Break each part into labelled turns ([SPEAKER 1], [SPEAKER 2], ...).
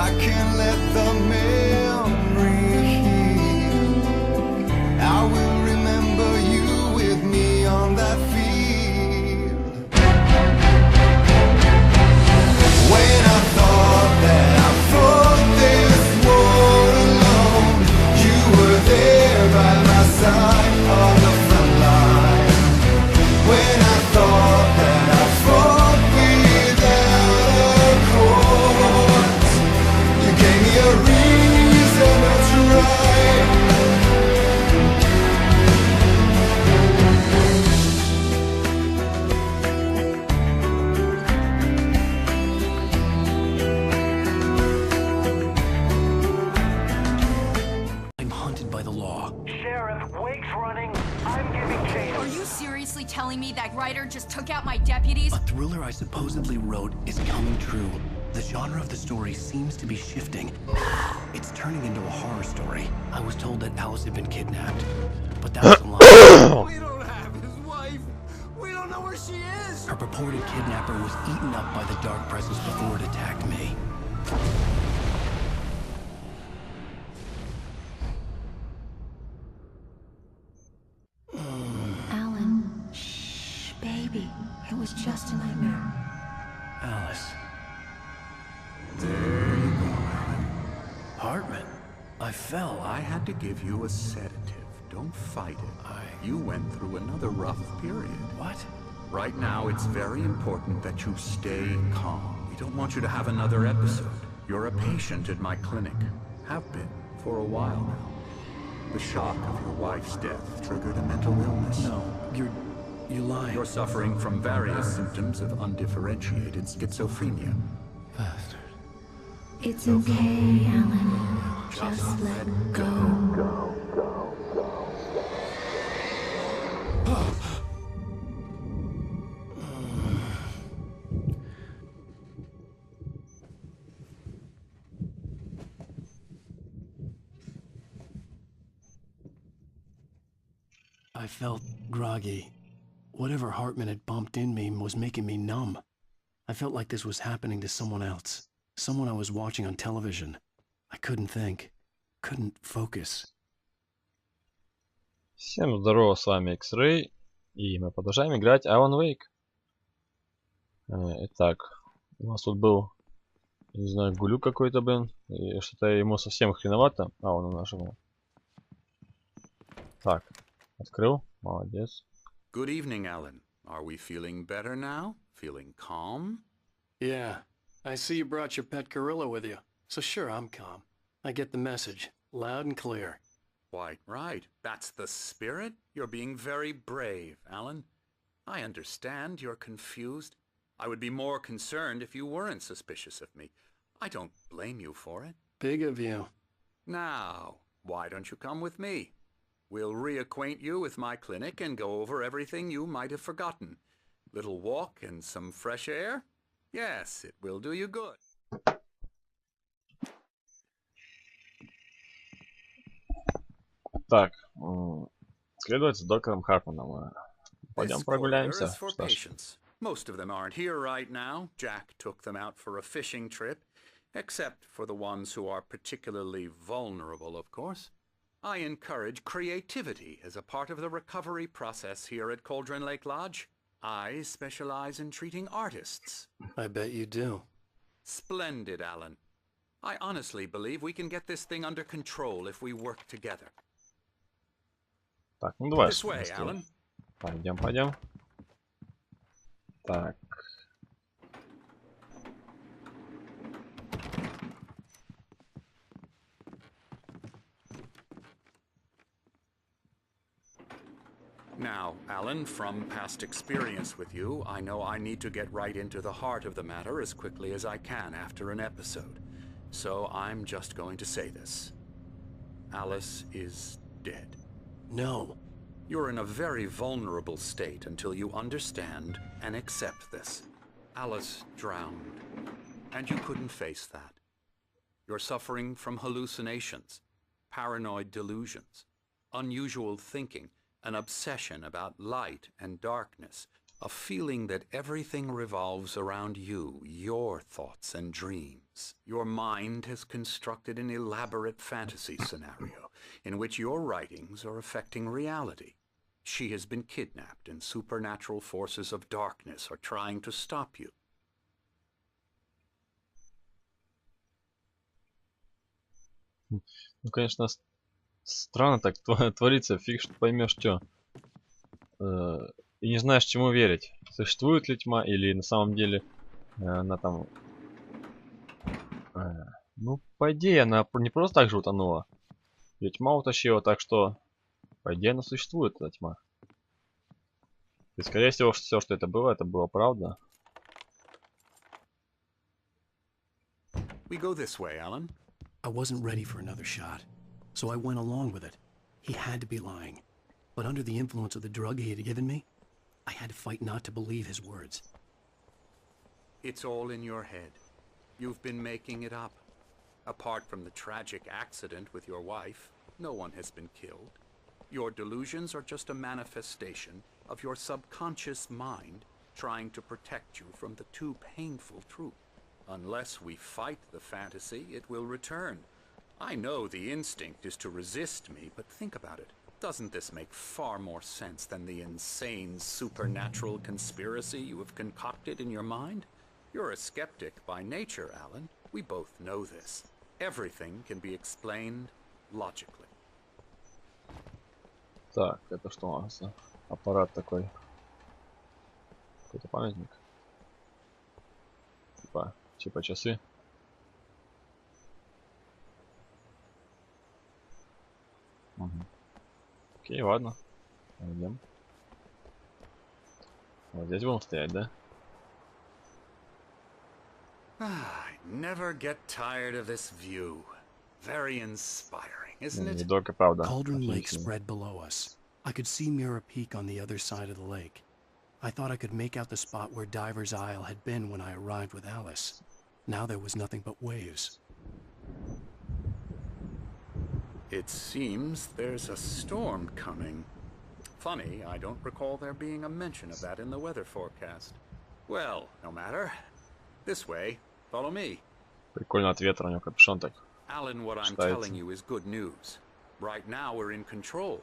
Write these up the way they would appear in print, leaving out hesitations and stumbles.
[SPEAKER 1] I can't let the memory heal. I will remember you with me on that field. When I thought that I fought this war alone, you were there by my side on the front line. When I thought that I fought without a cause, you gave me a reason to try.
[SPEAKER 2] I'm hunted by the law.
[SPEAKER 3] Sheriff, Wake's running. I'm giving chase.
[SPEAKER 4] Are you seriously telling me that writer just took out my deputies?
[SPEAKER 2] A thriller I supposedly wrote is coming true. The genre of the story seems to be shifting. It's turning into a horror story. I was told that Alice had been kidnapped, but that was a lie.
[SPEAKER 3] We don't have his wife. We don't know where she is.
[SPEAKER 2] Her purported kidnapper was eaten up by the dark presence before it attacked me.
[SPEAKER 5] Alan, shh, baby. It was just a nightmare.
[SPEAKER 2] Alice.
[SPEAKER 6] There you go, Alan.
[SPEAKER 2] Hartman. I fell.
[SPEAKER 6] I had to give you a sedative. Don't fight it. You went through another rough period.
[SPEAKER 2] What?
[SPEAKER 6] Right now, it's very important that you stay calm. We don't want you to have another episode. You're a patient at my clinic. Have been for a while now. The shock of your wife's death triggered a mental illness.
[SPEAKER 2] No, you're lying.
[SPEAKER 6] You're suffering from various symptoms of undifferentiated schizophrenia.
[SPEAKER 2] Bastard.
[SPEAKER 5] It's okay, Alan. Just let go.
[SPEAKER 2] I felt groggy. Whatever Hartman had bumped in me was making me numb. I felt like this was happening to someone else. Someone I was watching on television. I couldn't think. Couldn't focus.
[SPEAKER 7] Всем здорово, с вами X-Ray, и мы продолжаем играть Alan Wake. Итак, у нас тут был, не знаю, глюк какой-то, блин, и что-то ему совсем хреновато. А, он нашел. Так, открыл, молодец.
[SPEAKER 6] Good evening, Alan. Are we feeling better now? Feeling calm?
[SPEAKER 2] Yeah, I see you brought your pet gorilla with you. So sure, I'm calm. I get the message, loud and clear.
[SPEAKER 6] Quite right. That's the spirit. You're being very brave, Alan. I understand you're confused. I would be more concerned if you weren't suspicious of me. I don't blame you for it.
[SPEAKER 2] Big of you.
[SPEAKER 6] Now, why don't you come with me? We'll reacquaint you with my clinic and go over everything you might have forgotten. Little walk and some fresh air? Yes, it will do you good.
[SPEAKER 7] Так, следовать за доктором Хартманом. Пойдем
[SPEAKER 6] This
[SPEAKER 7] прогуляемся.
[SPEAKER 6] corridor is for
[SPEAKER 7] Что ж.
[SPEAKER 6] patients. Most of them aren't here right now. Jack took them out for a fishing trip, except for the ones who are particularly vulnerable, of course. I encourage creativity as a part of the recovery process here at Cauldron Lake Lodge. I specialize in treating artists.
[SPEAKER 2] I bet you do.
[SPEAKER 6] Splendid, Alan. I honestly believe we can get this thing under control if we work together.
[SPEAKER 7] Так, ну давай.
[SPEAKER 6] This way,
[SPEAKER 7] быстрее.
[SPEAKER 6] Alan.
[SPEAKER 7] Пойдем, пойдем. Так.
[SPEAKER 6] Now, Alan, from past experience with you, I know I need to get right into the heart of the matter as quickly as I can after an episode. So I'm just going to say this. Alice is dead.
[SPEAKER 2] No.
[SPEAKER 6] You're in a very vulnerable state until you understand and accept this. Alice drowned, and you couldn't face that. You're suffering from hallucinations, paranoid delusions, unusual thinking, an obsession about light and darkness, A feeling that everything revolves around you, your thoughts and dreams. Your mind has constructed an elaborate fantasy scenario in which your writings are affecting reality. She has been kidnapped and supernatural forces of darkness are trying to stop you.
[SPEAKER 7] Ну, конечно, странно так творится, фиг что поймешь, что. И не знаешь, чему верить. Существует ли тьма, или на самом деле она там... Ну, по идее, она не просто так же утонула. Ее тьма утащила, так что, по идее, она существует, эта тьма. И, скорее всего, все, что это было правда.
[SPEAKER 6] We go this way, Alan.
[SPEAKER 2] I wasn't ready for another shot, so I went along with it. He had to be lying. But under the influence of the drug he had given me, I had to fight not to believe his words.
[SPEAKER 6] It's all in your head. You've been making it up. Apart from the tragic accident with your wife, no one has been killed. Your delusions are just a manifestation of your subconscious mind trying to protect you from the too painful truth. Unless we fight the fantasy, it will return. I know the instinct is to resist me, but think about it. Doesn't this make far more sense than the insane supernatural conspiracy you have concocted in your mind? You're a skeptic by nature, Alan. We both know this. Everything can be explained logically.
[SPEAKER 7] Так, это что у нас за аппарат такой? Какой-то памятник? Типа часы. Угу. Окей, ладно. Пойдем. Вот здесь будем стоять, да?
[SPEAKER 6] I never get tired of this view. Very inspiring, isn't it?
[SPEAKER 7] Видок и правда.
[SPEAKER 2] Cauldron Lake
[SPEAKER 7] отличный.
[SPEAKER 2] spread below us. I could see Mirror Peak on the other side of the lake. I thought I could make out the spot where Diver's Isle had been when I arrived with Alice. Now there was nothing but waves.
[SPEAKER 6] It seems there's a storm coming. Funny, I don't recall there being a mention of that in the weather forecast. Well, no matter. This way. Follow me.
[SPEAKER 7] Прикольно от ветра, у него капюшон так.
[SPEAKER 6] Alan, what I'm
[SPEAKER 7] Кстати.
[SPEAKER 6] telling you is good news. Right now we're in control.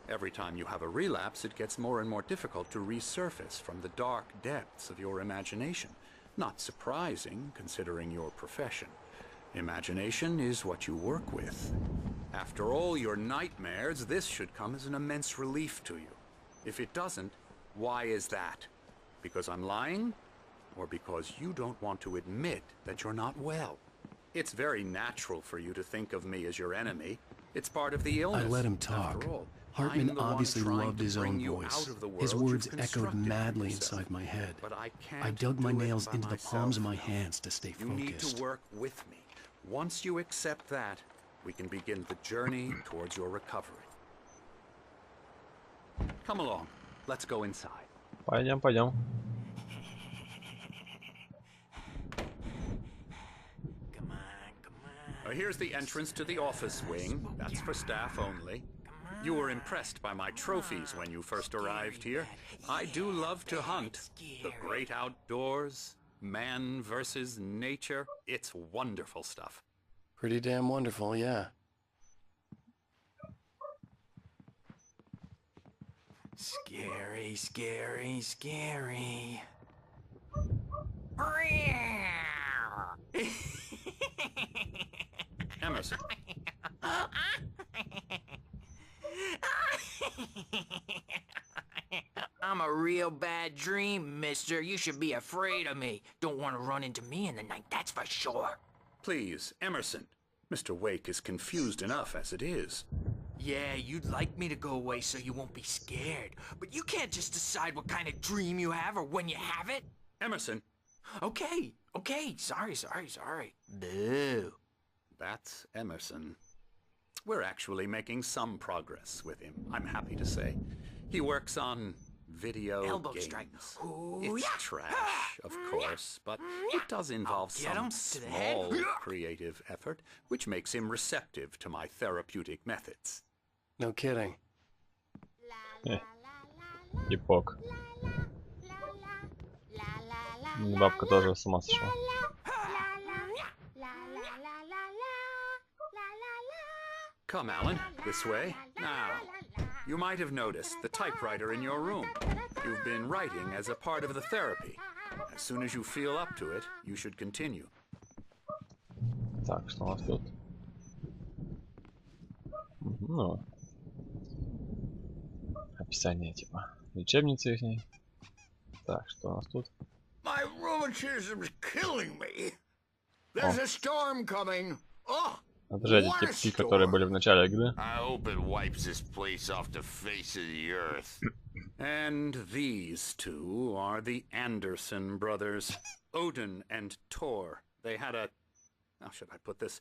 [SPEAKER 6] Every time you have a relapse, it gets more and more difficult to resurface from the dark depths of your imagination. Not surprising, considering your profession. Imagination is what you work with. After all your nightmares, this should come as an immense relief to you. If it doesn't, why is that? Because I'm lying? Or because you don't want to admit that you're not well? It's very natural for you to think of me as your enemy. It's part of the illness.
[SPEAKER 2] I let him talk.
[SPEAKER 6] After all,
[SPEAKER 2] Hartman
[SPEAKER 6] I'm the one
[SPEAKER 2] obviously
[SPEAKER 6] trying
[SPEAKER 2] loved
[SPEAKER 6] to
[SPEAKER 2] his
[SPEAKER 6] bring
[SPEAKER 2] own
[SPEAKER 6] you
[SPEAKER 2] voice.
[SPEAKER 6] out of the
[SPEAKER 2] His
[SPEAKER 6] world
[SPEAKER 2] words
[SPEAKER 6] you've
[SPEAKER 2] echoed
[SPEAKER 6] constructed for
[SPEAKER 2] madly
[SPEAKER 6] yourself.
[SPEAKER 2] inside my head.
[SPEAKER 6] But I
[SPEAKER 2] I
[SPEAKER 6] can't
[SPEAKER 2] dug my
[SPEAKER 6] do it
[SPEAKER 2] nails
[SPEAKER 6] by
[SPEAKER 2] into the palms of my
[SPEAKER 6] myself.
[SPEAKER 2] hands to stay
[SPEAKER 6] You need to
[SPEAKER 2] focused.
[SPEAKER 6] work with me. Once you accept that, we can begin the journey towards your recovery. Come along. Let's go inside.
[SPEAKER 7] Пойдем, пойдем.
[SPEAKER 6] Here's the entrance to the office wing. That's for staff only. You were impressed by my trophies when you first arrived here. I do love to hunt. The great outdoors, man versus nature. It's wonderful stuff.
[SPEAKER 2] Pretty damn wonderful, yeah.
[SPEAKER 3] Scary, scary, scary.
[SPEAKER 6] Emerson.
[SPEAKER 3] I'm a real bad dream, mister. You should be afraid of me. Don't want to run into me in the night, that's for sure.
[SPEAKER 6] Please, Emerson. Mr. Wake is confused enough as it is.
[SPEAKER 3] Yeah, you'd like me to go away so you won't be scared. But you can't just decide what kind of dream you have or when you have it.
[SPEAKER 6] Emerson.
[SPEAKER 3] Okay, sorry. Boo.
[SPEAKER 6] That's Emerson. We're actually making some progress with him, I'm happy to say. He works on video
[SPEAKER 3] Elbow
[SPEAKER 6] games.
[SPEAKER 3] strike. Ooh,
[SPEAKER 6] It's
[SPEAKER 3] yeah.
[SPEAKER 6] trash, of course, but it does involve
[SPEAKER 3] Get him
[SPEAKER 6] some
[SPEAKER 3] to the head.
[SPEAKER 6] small creative effort, which makes him receptive to my therapeutic methods.
[SPEAKER 2] No kidding.
[SPEAKER 7] Типок. Бабка тоже с ума сошла.
[SPEAKER 6] Come, Alan, this way. Now, you might have noticed the typewriter in your room. You've been writing as a part of the therapy. As soon as you feel up to it, you should continue.
[SPEAKER 7] Так, что у нас тут? Ну, описание типа лечебницы их. Так, что у нас тут?
[SPEAKER 8] My rheumatism's killing me. There's a storm coming. Oh,
[SPEAKER 7] Это же эти типки, которые были в начале игры.
[SPEAKER 8] I hope it wipes this place off the face of the earth.
[SPEAKER 6] And these two are the Anderson brothers, Odin and Thor. They had how should I put this?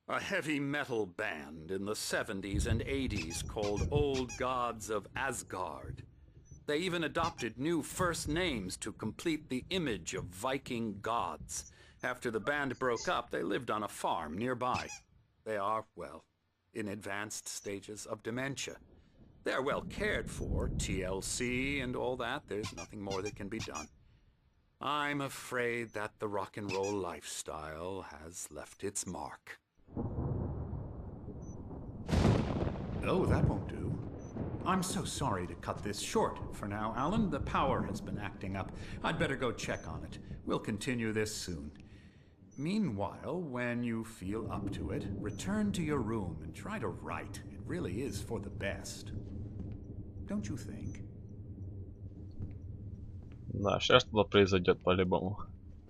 [SPEAKER 6] A heavy metal band in the 70s and 80s called Old Gods of Asgard. They even adopted new first names to complete the image of Viking gods. After the band broke up, they lived on a farm nearby. They are, well, in advanced stages of dementia. They're well cared for, TLC and all that. There's nothing more that can be done. I'm afraid that the rock and roll lifestyle has left its mark.
[SPEAKER 9] Oh, that won't do. I'm so sorry to cut this short for now, Alan. The power has been acting up. I'd better go check on it. We'll continue this soon. Meanwhile, when you feel up to it, return to your room and try to write. It really is for the best. Don't you think?
[SPEAKER 7] Да, сейчас что-то произойдет по-любому.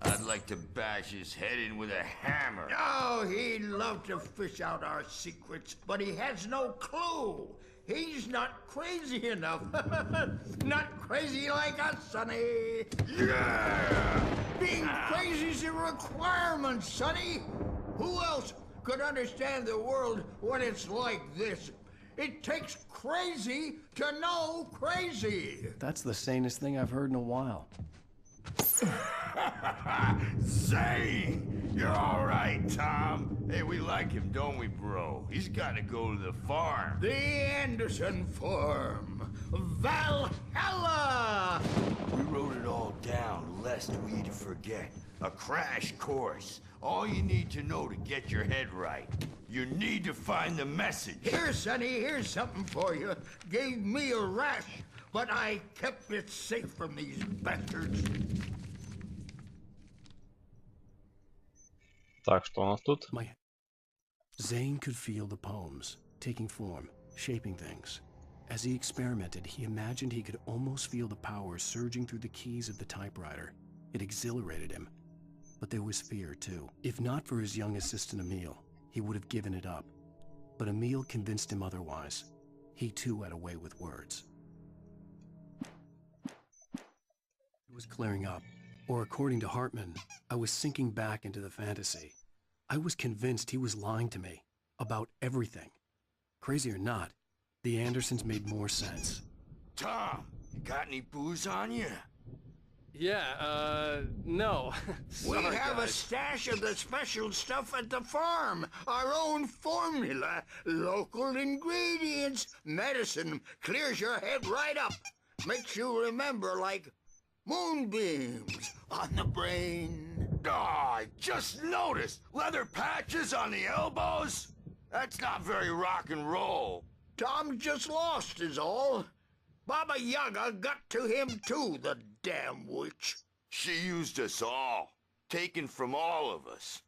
[SPEAKER 8] I'd like to bash his head in with a hammer.
[SPEAKER 10] Oh, he'd love to fish out our secrets, but he has no clue. He's not crazy enough. Not crazy like us, Sonny.
[SPEAKER 8] Yeah!
[SPEAKER 10] Being crazy's a requirement, Sonny. Who else could understand the world when it's like this? It takes crazy to know crazy.
[SPEAKER 2] That's the sanest thing I've heard in a while.
[SPEAKER 8] Say, you're all right, Tom. Hey, we like him, don't we, bro? He's got to go to the farm.
[SPEAKER 10] The Anderson Farm. Valhalla!
[SPEAKER 8] We wrote it all down, lest we forget. A crash course. All you need to know to get your head right. You need to find the message.
[SPEAKER 10] Here, Sonny, here's something for you. Gave me a rash, but I kept it safe from these bastards.
[SPEAKER 7] Так, что у нас тут?
[SPEAKER 2] Zane could feel the poems, taking form, shaping things. As he experimented, he imagined he could almost feel the power surging through the keys of the typewriter. It exhilarated him. But there was fear, too. If not for his young assistant Emil, he would have given it up. But Emil convinced him otherwise. He, too, had a way with words. It was clearing up. Or according to Hartman, I was sinking back into the fantasy. I was convinced he was lying to me about everything. Crazy or not, the Andersons made more sense.
[SPEAKER 8] Tom, you got any booze on you?
[SPEAKER 2] Yeah, no.
[SPEAKER 10] We have a stash of the special stuff at the farm. Our own formula. Local ingredients. Medicine clears your head right up. Makes you remember like moonbeams on the brain.
[SPEAKER 8] Oh, I just noticed. Leather patches on the elbows? That's not very rock and roll.
[SPEAKER 10] Tom just lost is all. Baba Yaga got to him too, the damn witch.
[SPEAKER 8] She used us all. Taken from all of us.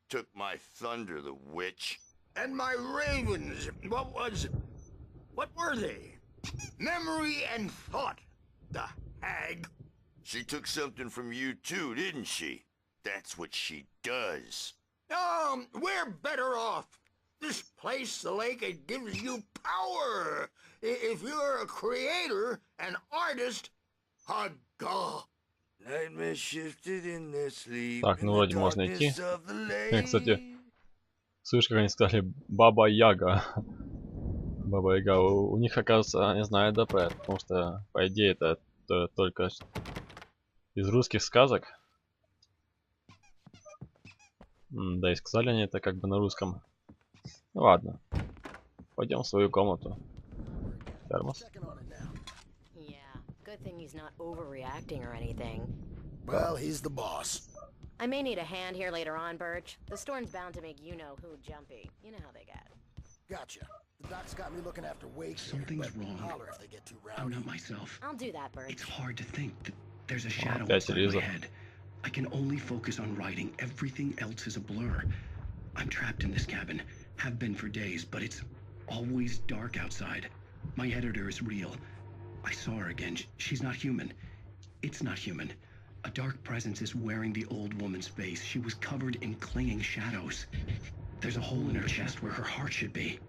[SPEAKER 8] Took my thunder, the witch.
[SPEAKER 10] And my ravens. What were they? Memory and thought. The hag.
[SPEAKER 8] She took something from you too, didn't she? That's what she does.
[SPEAKER 10] We're better off. This place, the lake, it gives you power. If you're a creator, an artist, a god.
[SPEAKER 8] Nightmare shifted in their sleep.
[SPEAKER 7] Так, ну вроде можно идти. Кстати, слышь, как они сказали, Баба Яга. Баба Яга, у них, оказывается, не знаю, ДП, потому что, по идее, это только из русских сказок. Да и сказали они это как бы на русском. Ну ладно, пойдем в свою комнату. Термос.
[SPEAKER 11] Well, he's the boss.
[SPEAKER 12] I may need a hand here later on, Birch. The storm's bound to make you-know-who jumpy. You know how they get.
[SPEAKER 11] Gotcha. The doc's got me looking after Wake.
[SPEAKER 2] Something's wrong.
[SPEAKER 11] Holler if they get too rowdy.
[SPEAKER 2] I'm not myself.
[SPEAKER 12] I'll do that, Birch.
[SPEAKER 2] It's hard to think that there's a shadow
[SPEAKER 7] Опять
[SPEAKER 2] inside my
[SPEAKER 7] телевизор.
[SPEAKER 2] head. I can only focus on writing. Everything else is a blur. I'm trapped in this cabin. Have been for days, but it's always dark outside. My editor is real. I saw her again. She's not human. It's not human. A dark presence is wearing the old woman's face. She was covered in clinging shadows. There's a hole in her chest where her heart should be.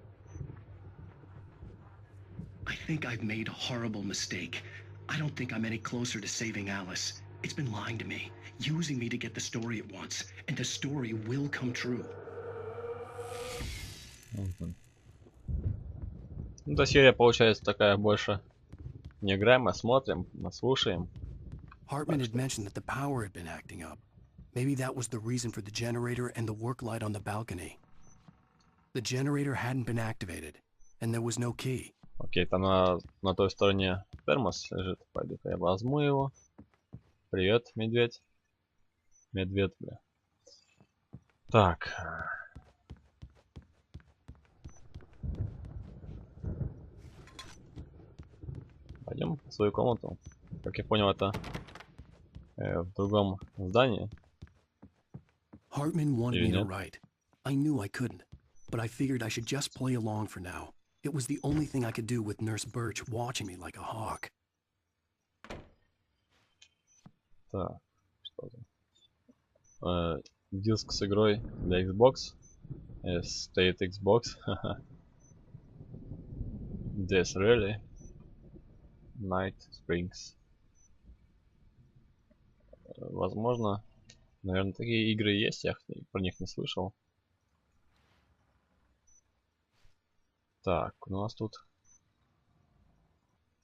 [SPEAKER 2] I think I've made a horrible mistake. I don't think I'm any closer to saving Alice. It's been lying to me, using me to get the story it wants, and the story will come true.
[SPEAKER 7] Ну, эта серия получается такая больше не играем, а смотрим, а слушаем.
[SPEAKER 2] Hartman had mentioned that the power had been acting up. Maybe that was the reason for the generator and the work light on the balcony. The generator hadn't been activated, and there was no key.
[SPEAKER 7] Окей, там на той стороне термос лежит. Пойду-ка я возьму его. Привет, медведь. Медведь, бля. Так. Пойдем в свою комнату. Как я понял, это в другом здании.
[SPEAKER 2] Hartman wanted me to write. I knew I couldn't, but I figured I should just play along for now. It was the only thing I could do with Nurse Birch watching me like a hawk.
[SPEAKER 7] Так, что за? Диск с игрой для Xbox. Стоит Xbox. This really. Night Springs. Возможно, наверное, такие игры есть, я про них не слышал. Так, у нас тут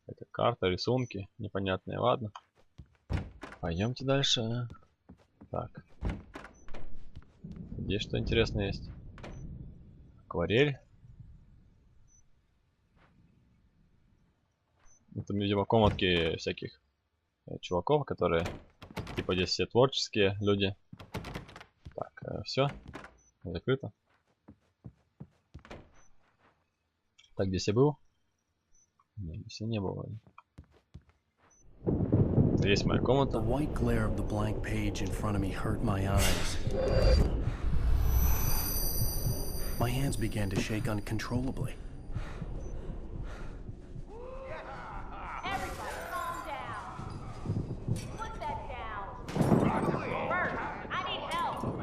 [SPEAKER 7] это карта, рисунки непонятные, ладно. Пойдемте дальше. Так. Здесь что интересное есть? Акварель. Это, видимо, комнатки всяких чуваков, которые типа здесь все творческие люди. Так, все. Закрыто. Так, здесь я был? Нет, здесь я не был. Здесь моя комната.
[SPEAKER 2] The white glare of the blank page in front of me hurt my eyes. My hands began to shake uncontrollably.
[SPEAKER 12] Everybody calm down. Put that down. Birch, I need help.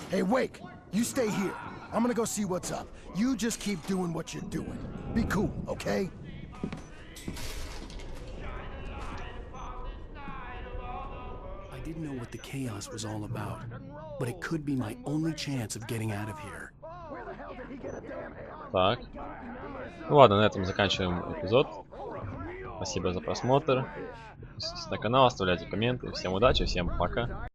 [SPEAKER 11] Hey, Wake, you stay here. I'm gonna go see what's up. You just keep doing what you're doing. Be cool, okay?
[SPEAKER 2] I didn't know what the chaos was all about, but it could be my only chance of getting out of here.
[SPEAKER 7] Так. Ну ладно, на этом заканчиваем эпизод. Спасибо за просмотр. Подписывайтесь на канал, оставляйте комменты. Всем удачи, всем пока.